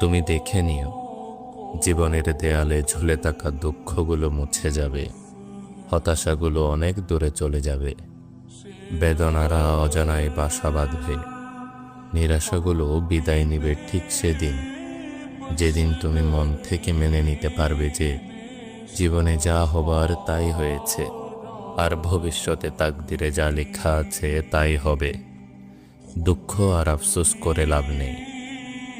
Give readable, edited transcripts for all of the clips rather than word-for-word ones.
তুমি দেখে নিও, জীবনের দেয়ালে ঝুলে থাকা দুঃখগুলো মুছে যাবে, হতাশাগুলো অনেক দূরে চলে যাবে, বেদনারা অজানায় বাসা বাঁধবে, নিরাশাগুলো বিদায় নিবে ঠিক সেদিন, যেদিন তুমি মন থেকে মেনে নিতে পারবে যে জীবনে যা হবার তাই হয়েছে, আর ভবিষ্যতে তাকদিরে যা লেখা আছে তাই হবে। দুঃখ আর আফসোস করে লাভ নেই,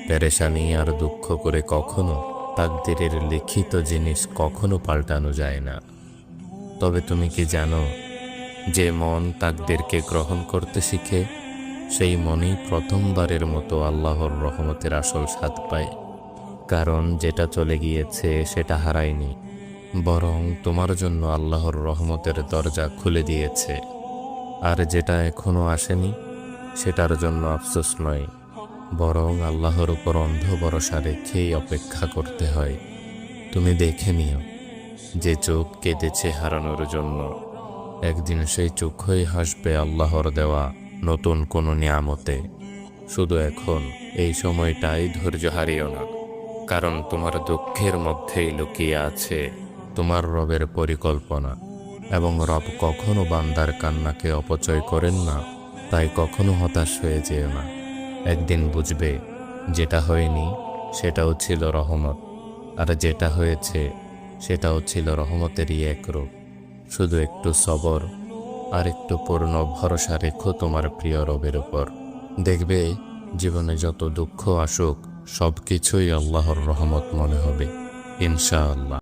পেরেশানি আর দুঃখ করে কখনো তাকদিরের লিখিত জিনিস কখনো পাল্টানো যায় না। তবে তুমি কি জানো, যে মন তাকদিরকে গ্রহণ করতে শিখে সেই মনই প্রথমবারের মতো আল্লাহর রহমতের আসল স্বাদ পায়। কারণ যেটা চলে গিয়েছে সেটা হারায়নি, বরং তোমার জন্য আল্লাহর রহমতের দরজা খুলে দিয়েছে। আর যেটা এখনো আসেনি সেটার জন্য আফসোস নয়, বরং আল্লাহর উপর অন্ধ ভরসা রেখেই অপেক্ষা করতে হয়। তুমি দেখে নিও, যে চোখ কেঁদেছে হারানোর জন্য, একদিন সেই চোখই হাসবে আল্লাহর দেওয়া নতুন কোনো নিয়ামতে। শুধু এখন এই সময়টাই ধৈর্য হারিও না, কারণ তোমার দুঃখের মধ্যেই লুকিয়ে আছে তোমার রবের পরিকল্পনা। এবং রব কখনো বান্দার কান্নাকে অপচয় করেন না, তাই কখনো হতাশ হয়ে যেও না। একদিন বুঝবে, যেটা হয়নি সেটাও ছিল রহমত, আর যেটা হয়েছে সেটাও ছিল রহমতেরই এক রূপ। শুধু একটু সবর আর একটু পূর্ণ ভরসা রেখো তোমার প্রিয় রবের উপর। দেখবে জীবনে যত দুঃখ আসুক সব কিছুই আল্লাহর রহমত মনে হবে, ইনশাআল্লাহ।